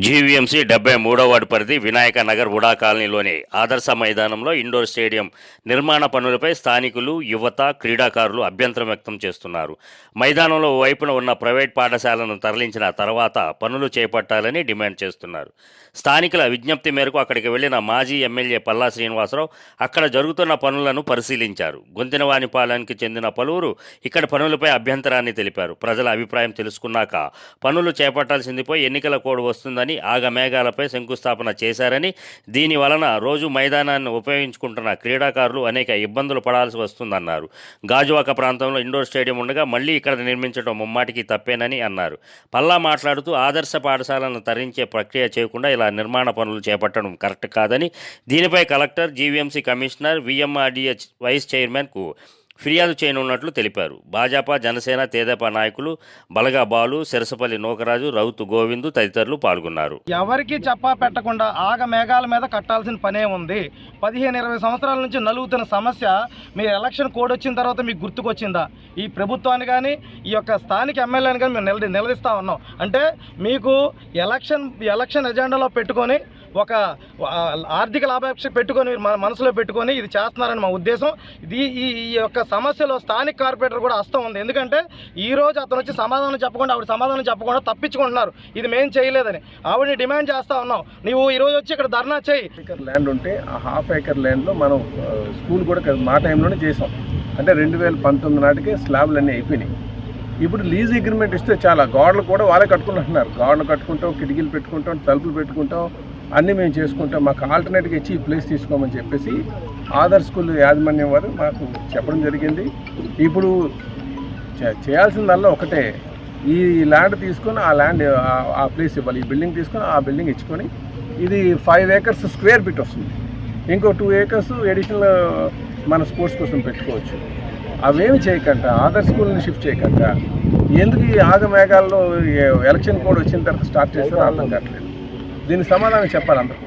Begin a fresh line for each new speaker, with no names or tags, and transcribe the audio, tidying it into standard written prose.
GVMC 73వ ward పరిధి వినాయక నగర్ వుడా కాలనీలోని ఆదర్శ మైదానంలో ఇండోర్ స్టేడియం నిర్మాణ పనులపై స్థానికులు, యువత, క్రీడాకారులు అభ్యంతరం వ్యక్తం చేస్తున్నారు. మైదానంలో వైపున ఉన్న ప్రైవేట్ పాఠశాలను తరలించిన తర్వాత పనులు చేపట్టాలని డిమాండ్ చేస్తున్నారు. స్థానికుల విజ్ఞప్తి మేరకు అక్కడికి వెళ్లిన మాజీ ఎమ్మెల్యే పల్లా శ్రీనివాసరావు అక్కడ జరుగుతున్న పనులను పరిశీలించారు. గొంతినవానిపాలెంకి చెందిన పలువురు ఇక్కడ పనులపై అభ్యంతరాన్ని తెలిపారు. ప్రజల అభిప్రాయం తెలుసుకున్నాక పనులు చేపట్టాల్సిందిపై ఎన్నికల కోడ్ వస్తుందని, ఆగమేఘాలపై శంకుస్థాపన చేశారని, దీని వలన రోజు మైదానాన్ని ఉపయోగించుకుంటున్న క్రీడాకారులు అనేక ఇబ్బందులు పడాల్సి వస్తుందన్నారు. గాజువాక ప్రాంతంలో ఇండోర్ స్టేడియం ఉండగా మళ్లీ ఇక్కడ నిర్మించడం ముమ్మాటికి తప్పేనని అన్నారు. పల్లా మాట్లాడుతూ ఆదర్శ పాఠశాలను తరలించే ప్రక్రియ చేయకుండా ఇలా నిర్మాణ పనులు చేపట్టడం కరెక్ట్ కాదని, దీనిపై collector, GVMC commissioner, VMRDA vice చైర్మన్కు ఫిర్యాదు చేయనున్నట్లు తెలిపారు. భాజపా, జనసేన, తెదేపా నాయకులు బలగా బాలు, సిరసపల్లి నూకరాజు, రౌతు గోవిందు తదితరులు పాల్గొన్నారు.
ఎవరికి చెప్పా పెట్టకుండా ఆగమేఘాల మీద కట్టాల్సిన పనే ఉంది. 15-20 సంవత్సరాల నుంచి నలుగుతున్న సమస్య మీరు ఎలక్షన్ కోడ్ వచ్చిన తర్వాత మీకు గుర్తుకొచ్చిందా? ఈ ప్రభుత్వాన్ని కానీ ఈ యొక్క స్థానిక ఎమ్మెల్యేని కానీ మేము నిలదీస్తూ ఉన్నాం. అంటే మీకు ఎలక్షన్ ఎజెండాలో పెట్టుకొని ఒక ఆర్థిక లాభాపేక్ష పెట్టుకొని మనసులో పెట్టుకొని ఇది చేస్తున్నారని మా ఉద్దేశం. ఈ యొక్క సమస్యలో స్థానిక కార్పొరేటర్ కూడా హస్తం ఉంది. ఎందుకంటే ఈరోజు అతను వచ్చి సమాధానం చెప్పకుండా తప్పించుకుంటున్నారు. ఇది మేము చేయలేదని ఆవిడని డిమాండ్ చేస్తూ ఉన్నాం. నీవు ఈరోజు వచ్చి ఇక్కడ ధర్నా చేయి.
ఏకర్ ల్యాండ్ ఉంటే ఆ ½ ఏకర్ ల్యాండ్లో మనం స్కూల్ కూడా మా టైంలోనే చేసాం. అంటే 2019 నాటికే స్లాబ్లు అన్నీ అయిపోయినాయి. ఇప్పుడు లీజ్ అగ్రిమెంట్ ఇస్తే చాలా గోడలు కూడా వాళ్ళే కట్టుకుంటున్నారు. గోడలు కట్టుకుంటాం, కిటికీలు పెట్టుకుంటాం, తలుపులు పెట్టుకుంటాం, అన్నీ మేము చేసుకుంటాం. మాకు ఆల్టర్నేట్గా ఇచ్చి ఈ ప్లేస్ తీసుకోమని చెప్పేసి ఆదర్శ స్కూల్ యాజమాన్యం వారు మాకు చెప్పడం జరిగింది. ఇప్పుడు చేయాల్సిందల్లా ఒకటే, ఈ ల్యాండ్ తీసుకొని ఆ ల్యాండ్ ఆ ప్లేస్ ఇవ్వాలి. ఈ బిల్డింగ్ తీసుకొని ఆ బిల్డింగ్ ఇచ్చుకొని ఇది 5 acres స్క్వేర్ ఫీట్ వస్తుంది. ఇంకో 2 acres ఎడిషనల్ మన స్పోర్ట్స్ కోసం పెట్టుకోవచ్చు. అవేమి చేయకుండా ఆదర్శ స్కూల్ని షిఫ్ట్ చేయకుండా ఎందుకు ఈ ఆగమేఘాల్లో ఎలక్షన్ కోడ్ వచ్చిన తర్వాత స్టార్ట్ చేస్తారో అర్థం కావట్లేదు. దీనికి సమాధానం చెప్పాలి అందరూ.